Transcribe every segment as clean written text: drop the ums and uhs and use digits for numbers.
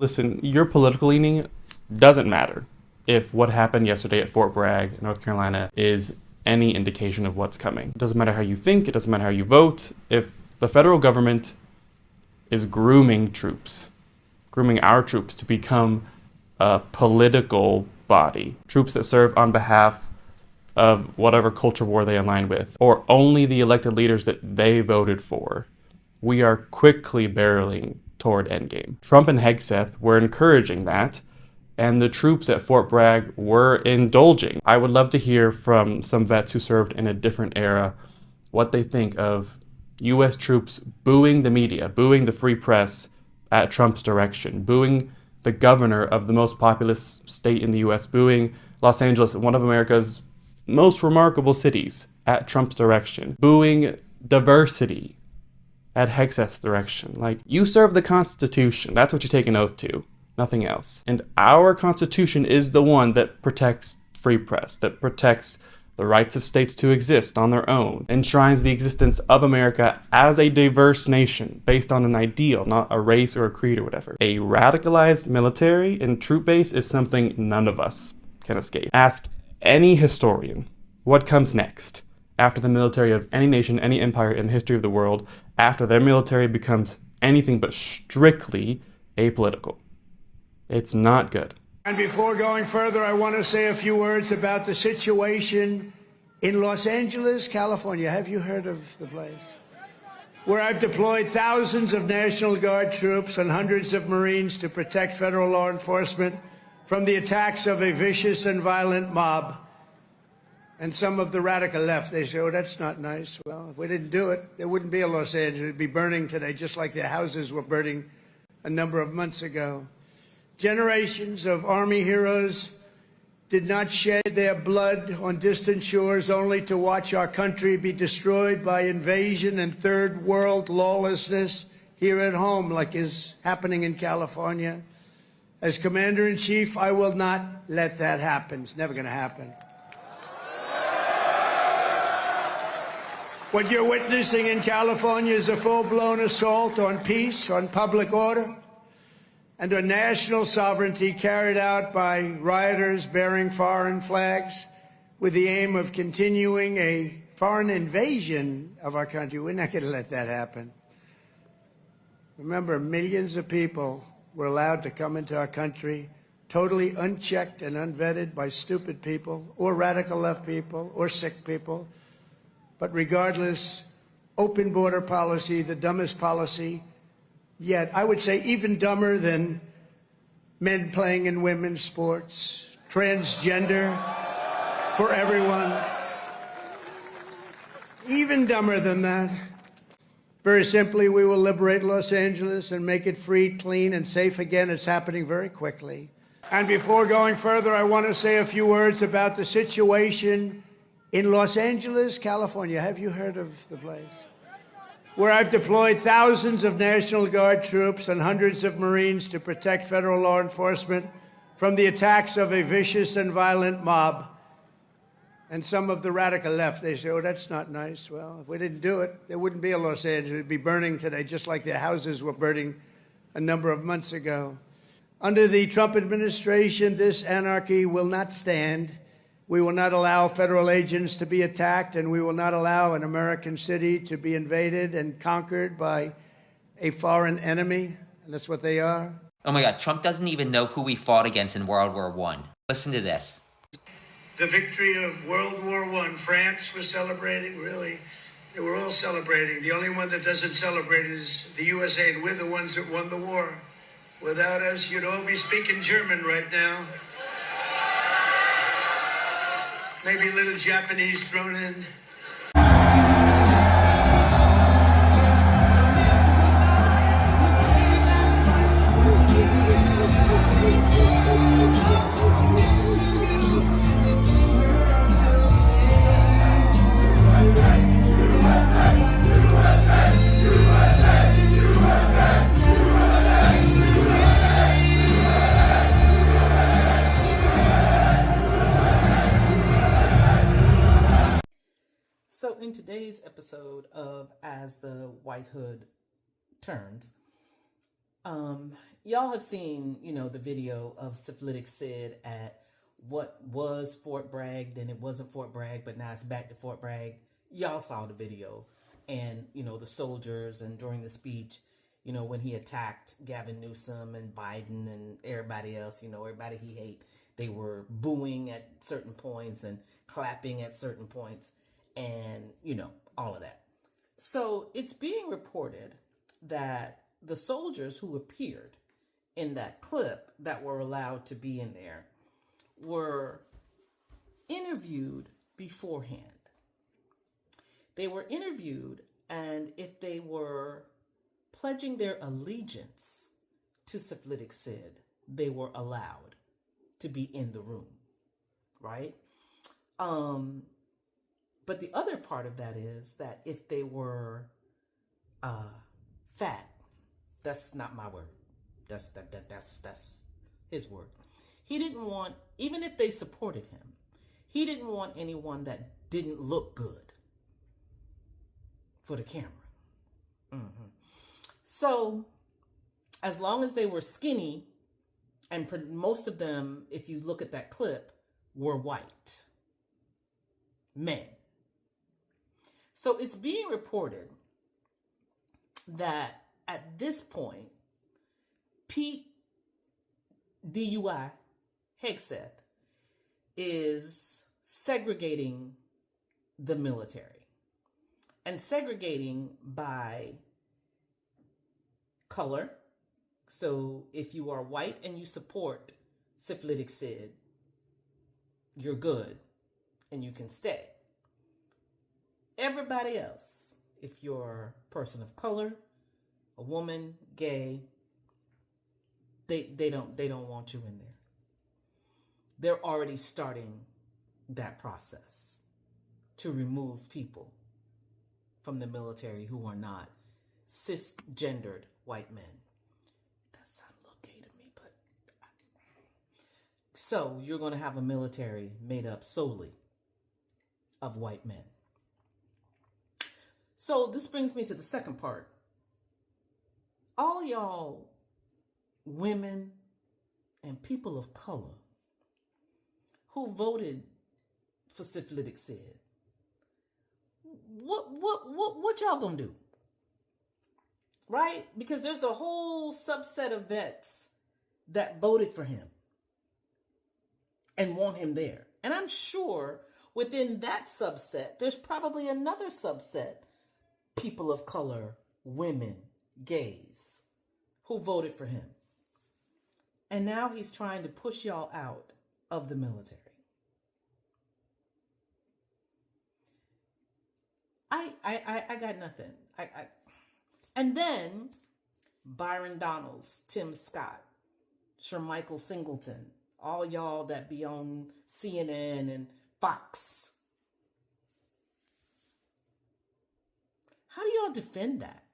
Listen, your political leaning doesn't matter if what happened yesterday at Fort Bragg, North Carolina, is any indication of what's coming. It doesn't matter how you think, it doesn't matter how you vote. If the federal government is grooming our troops to become a political body, troops that serve on behalf of whatever culture war they align with, or only the elected leaders that they voted for, we are quickly barreling toward endgame. Trump and Hegseth were encouraging that, and the troops at Fort Bragg were indulging. I would love to hear from some vets who served in a different era what they think of U.S. troops booing the media, booing the free press at Trump's direction, booing the governor of the most populous state in the U.S., booing Los Angeles, one of America's most remarkable cities, at Trump's direction, booing diversity at Hegseth's direction. Like, you serve the Constitution. That's what you take an oath to. Nothing else. And our Constitution is the one that protects free press, that protects the rights of states to exist on their own, enshrines the existence of America as a diverse nation based on an ideal, not a race or a creed or whatever. A radicalized military and troop base is something none of us can escape. Ask any historian what comes next after the military of any nation, any empire in the history of the world, after their military becomes anything but strictly apolitical. It's not good. And before going further, I want to say a few words about the situation in Los Angeles, California. Have you heard of the place? Where I've deployed thousands of National Guard troops and hundreds of Marines to protect federal law enforcement from the attacks of a vicious and violent mob. And some of the radical left, they say, oh, that's not nice. Well, if we didn't do it, there wouldn't be a Los Angeles. It'd be burning today, just like their houses were burning a number of months ago. Generations of Army heroes did not shed their blood on distant shores only to watch our country be destroyed by invasion and third world lawlessness here at home, like is happening in California. As Commander-in-Chief, I will not let that happen. It's never going to happen. What you're witnessing in California is a full-blown assault on peace, on public order, and on national sovereignty carried out by rioters bearing foreign flags with the aim of continuing a foreign invasion of our country. We're not going to let that happen. Remember, millions of people were allowed to come into our country totally unchecked and unvetted by stupid people or radical left people or sick people. But regardless, open border policy, the dumbest policy yet, I would say even dumber than men playing in women's sports, transgender for everyone, even dumber than that. Very simply, we will liberate Los Angeles and make it free, clean, and safe again. It's happening very quickly. And before going further, I want to say a few words about the situation in Los Angeles, California. Have you heard of the place? Where I've deployed thousands of National Guard troops and hundreds of Marines to protect federal law enforcement from the attacks of a vicious and violent mob. And some of the radical left, they say, oh, that's not nice. Well, if we didn't do it, there wouldn't be a Los Angeles. It'd be burning today, just like their houses were burning a number of months ago. Under the Trump administration, this anarchy will not stand. We will not allow federal agents to be attacked, and we will not allow an American city to be invaded and conquered by a foreign enemy. And that's what they are. Oh my God, Trump doesn't even know who we fought against in World War I. Listen to this. The victory of World War I, France was celebrating, really. They were all celebrating. The only one that doesn't celebrate is the USA, and we're the ones that won the war. Without us, you'd all be speaking German right now. Maybe a little Japanese thrown in. So in today's 'Today's episode of As the White Hood Turns, we're going to be talking about the situation in Los Angeles, California. Where I've deployed thousands of National Guard troops and hundreds of Marines to protect federal law enforcement from the attacks of a vicious and violent mob. And some of the radical left, they say, oh, that's not nice. Well, if we didn't do it, there wouldn't be a Los Angeles. It'd be burning today, just like their houses were burning a number of months ago. Very simply, we will liberate Los Angeles and make it free, clean, and safe again. It's happening very quickly. And before going further, I want to say a few words about the situation Y'all have seen, the video of Syphilitic Sid at what was Fort Bragg, then it wasn't Fort Bragg, but now it's back to Fort Bragg. Y'all saw the video and, the soldiers, and during the speech, when he attacked Gavin Newsom and Biden and everybody else, everybody he hate, they were booing at certain points and clapping at certain points and, all of that. So it's being reported that the soldiers who appeared in that clip that were allowed to be in there were interviewed beforehand. They were interviewed, and if they were pledging their allegiance to Syphilitic Sid, they were allowed to be in the room, right? But the other part of that is that if they were fat, that's not my word. That's his word. He didn't want, even if they supported him, he didn't want anyone that didn't look good for the camera. So, as long as they were skinny, and most of them, if you look at that clip, were white men. So it's being reported that at this point, Pete DUI Hegseth is segregating the military and segregating by color. So if you are white and you support Syphilitic Sid, you're good and you can stay. Everybody else, if you're a person of color, a woman, gay, they don't want you in there. They're already starting that process to remove people from the military who are not cisgendered white men. That sounds a little gay to me, but so you're going to have a military made up solely of white men. So this brings me to the second part. All y'all women and people of color who voted for Syphilitic Sid, what y'all gonna do? Right? Because there's a whole subset of vets that voted for him and want him there. And I'm sure within that subset, there's probably another subset, people of color, women, gays, who voted for him. And now he's trying to push y'all out of the military. I got nothing. And then Byron Donalds, Tim Scott, Shermichael Singleton, all y'all that be on CNN and Fox. How do y'all defend that?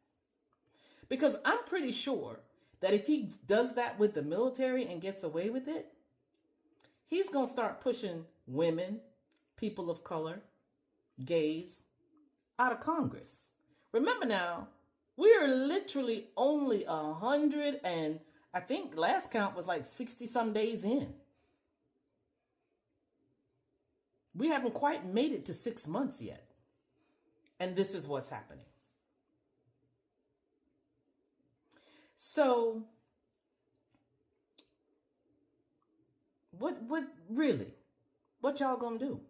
Because I'm pretty sure that if he does that with the military and gets away with it, he's going to start pushing women, people of color, gays out of Congress. Remember now, we're literally only 100 and I think last count was like 60 some days in. We haven't quite made it to 6 months yet. And this is what's happening. So, what y'all gonna do?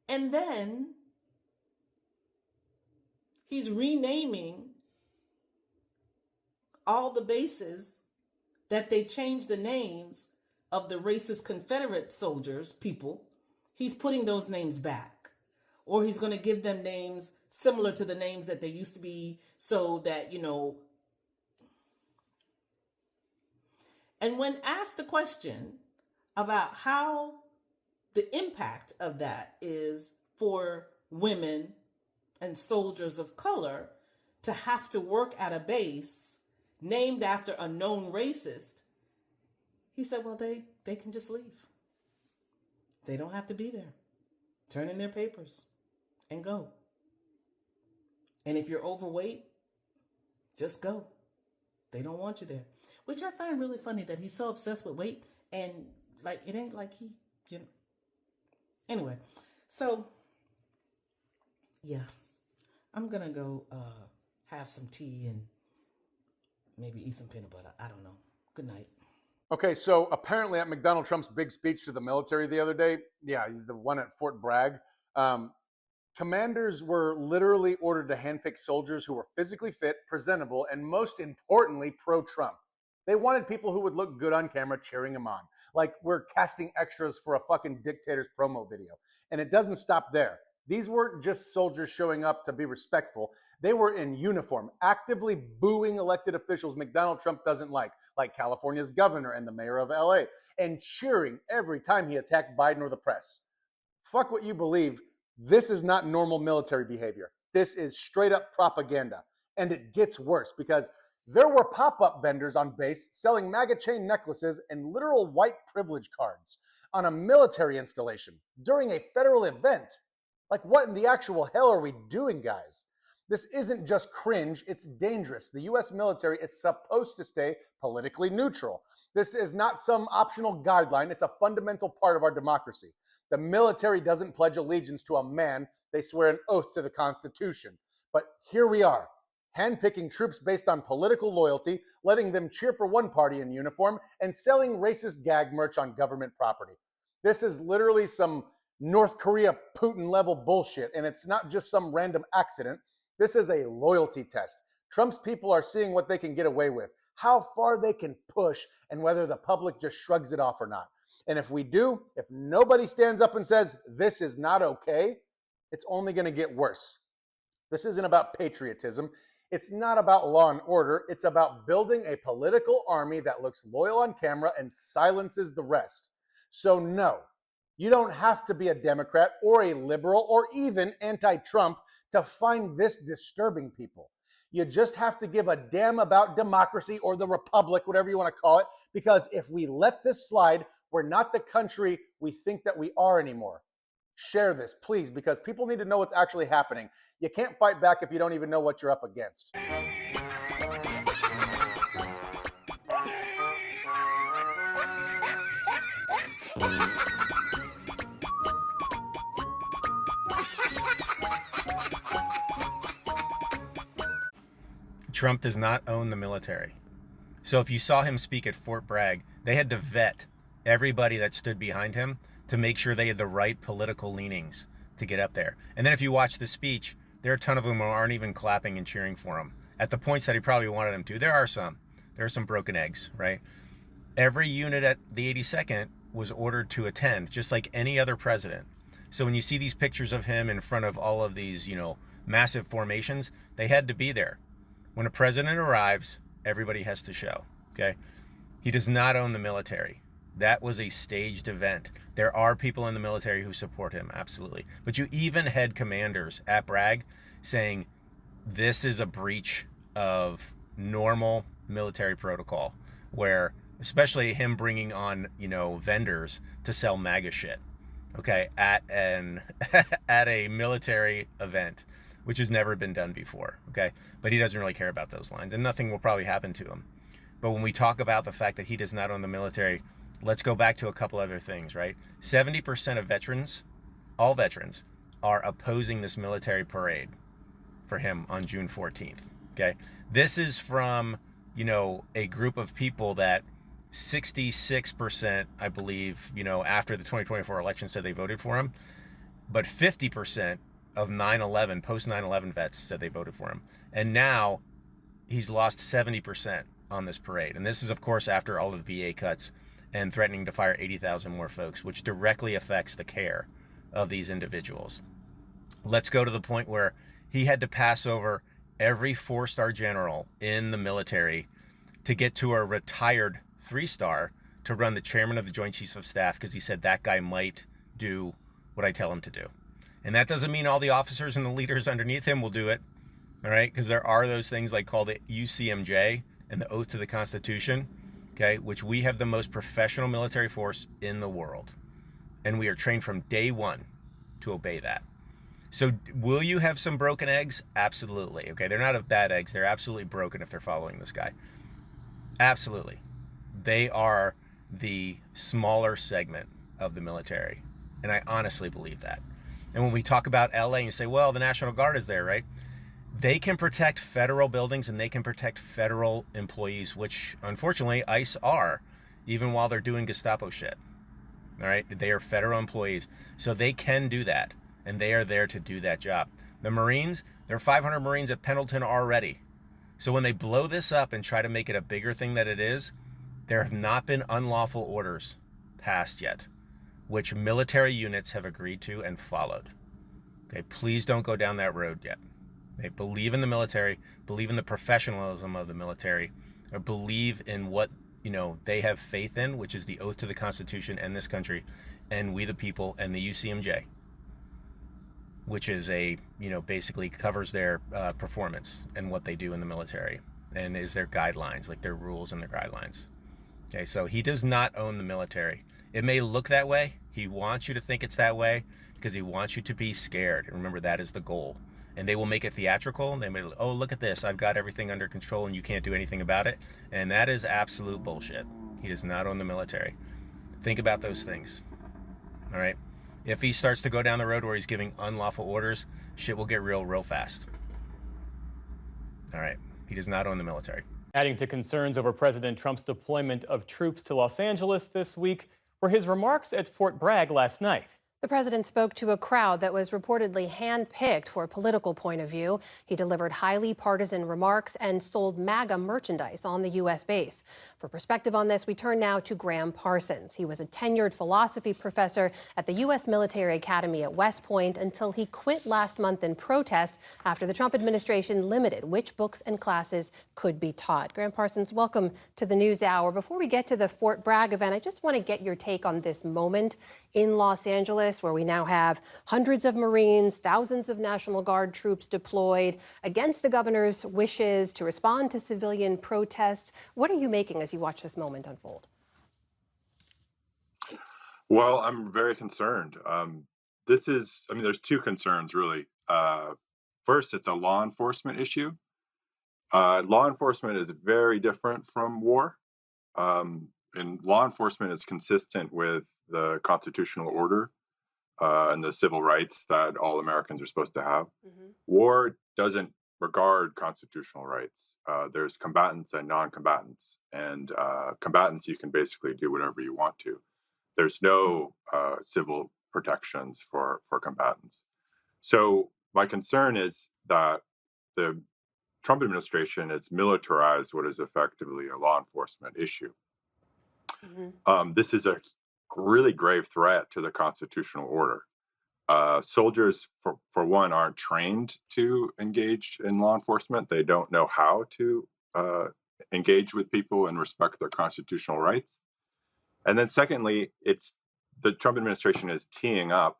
And then he's renaming all the bases that they changed the names of the racist Confederate soldiers, people. He's putting those names back. Or he's going to give them names similar to the names that they used to be so that, And when asked the question about how the impact of that is for women and soldiers of color to have to work at a base named after a known racist, he said, well, they can just leave. They don't have to be there. Turn in their papers and go. And if you're overweight, just go. They don't want you there. Which I find really funny that he's so obsessed with weight and like it ain't like he, you know. Anyway, so yeah, I'm gonna go have some tea and maybe eat some peanut butter. I don't know. Good night. Okay, so apparently at Donald Trump's big speech to the military the other day, yeah, the one at Fort Bragg, commanders were literally ordered to handpick soldiers who were physically fit, presentable, and most importantly, pro-Trump. They wanted people who would look good on camera cheering him on. Like we're casting extras for a fucking dictator's promo video. And it doesn't stop there. These weren't just soldiers showing up to be respectful. They were in uniform, actively booing elected officials Donald Trump doesn't like California's governor and the mayor of LA, and cheering every time he attacked Biden or the press. Fuck what you believe. This is not normal military behavior. This is straight up propaganda. And it gets worse because there were pop-up vendors on base selling MAGA chain necklaces and literal white privilege cards on a military installation during a federal event. Like, what in the actual hell are we doing, guys? This isn't just cringe, it's dangerous. The US military is supposed to stay politically neutral. This is not some optional guideline, it's a fundamental part of our democracy. The military doesn't pledge allegiance to a man, they swear an oath to the Constitution. But here we are, handpicking troops based on political loyalty, letting them cheer for one party in uniform, and selling racist gag merch on government property. This is literally some North Korea Putin level bullshit, and it's not just some random accident. This is a loyalty test. Trump's people are seeing what they can get away with, how far they can push, and whether the public just shrugs it off or not. And if we do, if nobody stands up and says, this is not okay, it's only going to get worse. This isn't about patriotism. It's not about law and order. It's about building a political army that looks loyal on camera and silences the rest. So no, you don't have to be a Democrat or a liberal or even anti-Trump to find this disturbing, people. You just have to give a damn about democracy or the republic, whatever you want to call it, because if we let this slide, we're not the country we think that we are anymore. Share this, please, because people need to know what's actually happening. You can't fight back if you don't even know what you're up against. Trump does not own the military. So if you saw him speak at Fort Bragg, they had to vet everybody that stood behind him to make sure they had the right political leanings to get up there. And then if you watch the speech, there are a ton of them who aren't even clapping and cheering for him at the points that he probably wanted them to. There are some broken eggs, right? Every unit at the 82nd was ordered to attend, just like any other president. So when you see these pictures of him in front of all of these, massive formations, they had to be there. When a president arrives, everybody has to show, okay? He does not own the military. That was a staged event. There are people in the military who support him, absolutely. But you even had commanders at Bragg saying this is a breach of normal military protocol, where especially him bringing on, vendors to sell MAGA shit, okay, at a military event, which has never been done before, okay? But he doesn't really care about those lines, and nothing will probably happen to him. But when we talk about the fact that he does not own the military, let's go back to a couple other things, right? 70% of veterans, all veterans, are opposing this military parade for him on June 14th, okay? This is from, a group of people that 66%, I believe, after the 2024 election said they voted for him, but 50% of 9/11, post 9/11 vets said they voted for him. And now he's lost 70% on this parade. And this is, of course, after all of the VA cuts and threatening to fire 80,000 more folks, which directly affects the care of these individuals. Let's go to the point where he had to pass over every 4-star general in the military to get to a retired 3-star to run the chairman of the Joint Chiefs of Staff, because he said that guy might do what I tell him to do. And that doesn't mean all the officers and the leaders underneath him will do it, all right? Because there are those things like called the UCMJ and the Oath to the Constitution, okay, which we have the most professional military force in the world. And we are trained from day one to obey that. So will you have some broken eggs? Absolutely, okay? They're not bad eggs. They're absolutely broken if they're following this guy. Absolutely. They are the smaller segment of the military. And I honestly believe that. And when we talk about LA, you say, well, the National Guard is there, right? They can protect federal buildings and they can protect federal employees, which unfortunately ICE are, even while they're doing Gestapo shit. All right? They are federal employees. So they can do that. And they are there to do that job. The Marines, there are 500 Marines at Pendleton already. So when they blow this up and try to make it a bigger thing than it is, there have not been unlawful orders passed yet, which military units have agreed to and followed. Okay, please don't go down that road yet. They believe in the military, believe in the professionalism of the military, or believe in what, they have faith in, which is the oath to the Constitution and this country, and we the people, and the UCMJ, which is basically covers their performance and what they do in the military, and is their guidelines, like their rules and their guidelines. Okay, so he does not own the military. It may look that way. He wants you to think it's that way because he wants you to be scared. And remember, that is the goal. And they will make it theatrical. They may, oh, look at this. I've got everything under control and you can't do anything about it. And that is absolute bullshit. He does not own the military. Think about those things. All right? If he starts to go down the road where he's giving unlawful orders, shit will get real fast. All right? He does not own the military. Adding to concerns over President Trump's deployment of troops to Los Angeles this week were his remarks at Fort Bragg last night. The president spoke to a crowd that was reportedly handpicked for a political point of view. He delivered highly partisan remarks and sold MAGA merchandise on the U.S. base. For perspective on this, we turn now to Graham Parsons. He was a tenured philosophy professor at the U.S. Military Academy at West Point until he quit last month in protest after the Trump administration limited which books and classes could be taught. Graham Parsons, welcome to the NewsHour. Before we get to the Fort Bragg event, I just want to get your take on this moment in Los Angeles, where we now have hundreds of Marines, thousands of National Guard troops deployed against the governor's wishes to respond to civilian protests. What are you making as you watch this moment unfold? Well, I'm very concerned. There's two concerns, really. First, it's a law enforcement issue. Law enforcement is very different from war. And law enforcement is consistent with the constitutional order and the civil rights that all Americans are supposed to have. Mm-hmm. War doesn't regard constitutional rights. There's combatants and non-combatants. And combatants, you can basically do whatever you want to. There's no civil protections for combatants. So my concern is that the Trump administration has militarized what is effectively a law enforcement issue. Mm-hmm. This is a really grave threat to the constitutional order. Soldiers, for one, aren't trained to engage in law enforcement. They don't know how to engage with people and respect their constitutional rights. And then secondly, the Trump administration is teeing up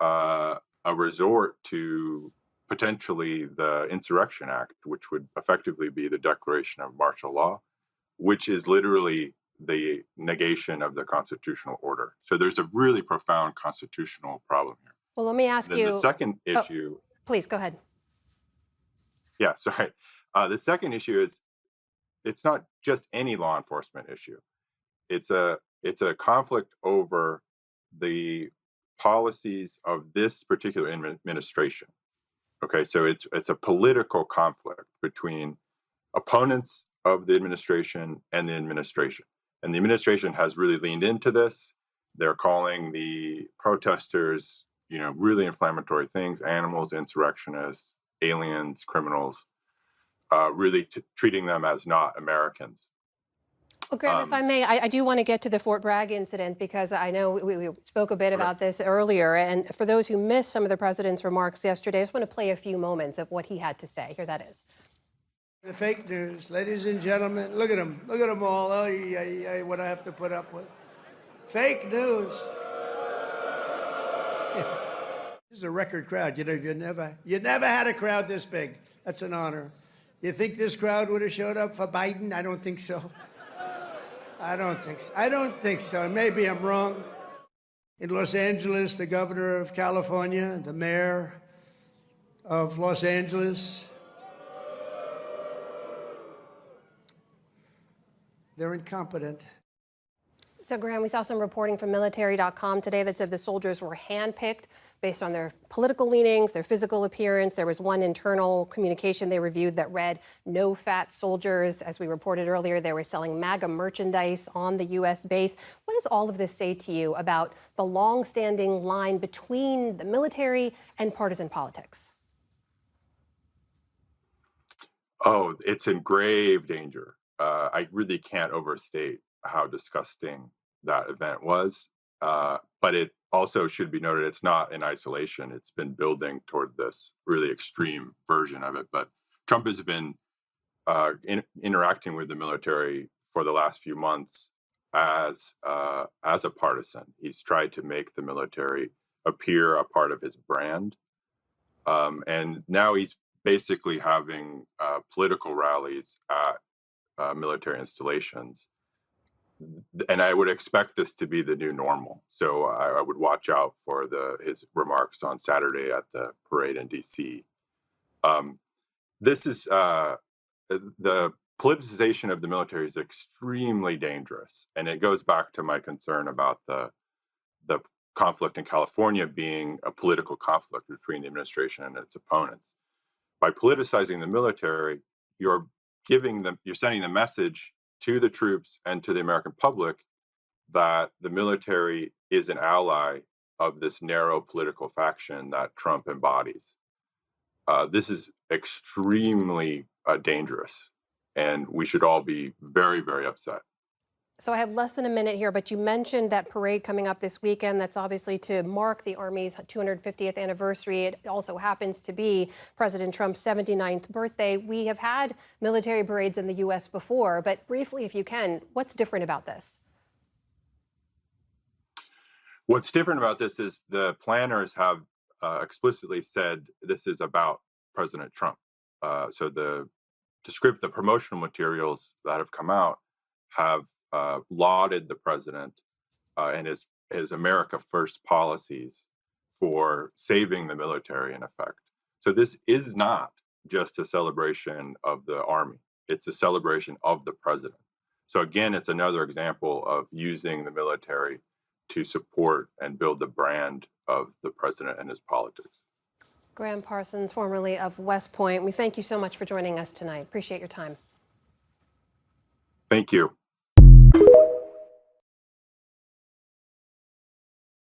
a resort to potentially the Insurrection Act, which would effectively be the declaration of martial law, which is literally the negation of the constitutional order. So there's a really profound constitutional problem here. Well, let me ask you. The second issue. Please go ahead. Yeah, sorry. The second issue is it's not just any law enforcement issue. It's a conflict over the policies of this particular administration. Okay, so it's a political conflict between opponents of the administration and the administration. And the administration has really leaned into this. They're calling the protesters, really inflammatory things: animals, insurrectionists, aliens, criminals, really treating them as not Americans. Well, Graham, if I may, I do want to get to the Fort Bragg incident because I know we spoke a bit about this earlier. And for those who missed some of the president's remarks yesterday, I just want to play a few moments of what he had to say. Here that is. The fake news, ladies and gentlemen, look at them all. Oh, what I have to put up with. Fake news. This is a record crowd. You never had a crowd this big. That's an honor. You think this crowd would have showed up for Biden? I don't think so. I don't think so. Maybe I'm wrong. In Los Angeles, the governor of California, the mayor of Los Angeles, They're incompetent. So, Graham, we saw some reporting from military.com today that said the soldiers were handpicked based on their political leanings, their physical appearance. There was one internal communication they reviewed that read, "No fat soldiers." As we reported earlier, they were selling MAGA merchandise on the U.S. base. What does all of this say to you about the long-standing line between the military and partisan politics? Oh, it's in grave danger. I really can't overstate how disgusting that event was. But it also should be noted it's not in isolation. It's been building toward this really extreme version of it. But Trump has been interacting with the military for the last few months as a partisan. He's tried to make the military appear a part of his brand, and now he's basically having political rallies at military installations. And I would expect this to be the new normal. So I would watch out for his remarks on Saturday at the parade in D.C. This is the politicization of the military is extremely dangerous, and it goes back to my concern about the conflict in California being a political conflict between the administration and its opponents. By politicizing the military, you're sending the message to the troops and to the American public that the military is an ally of this narrow political faction that Trump embodies. This is extremely dangerous, and we should all be very, very upset. So I have less than a minute here, but you mentioned that parade coming up this weekend. That's obviously to mark the Army's 250th anniversary. It also happens to be President Trump's 79th birthday. We have had military parades in the U.S. before, but briefly, if you can, what's different about this? What's different about this is the planners have explicitly said this is about President Trump. So the promotional materials that have come out have lauded the president and his America First policies for saving the military, in effect. So this is not just a celebration of the Army. It's a celebration of the president. So again, it's another example of using the military to support and build the brand of the president and his politics. Graham Parsons, formerly of West Point, we thank you so much for joining us tonight. Appreciate your time. Thank you.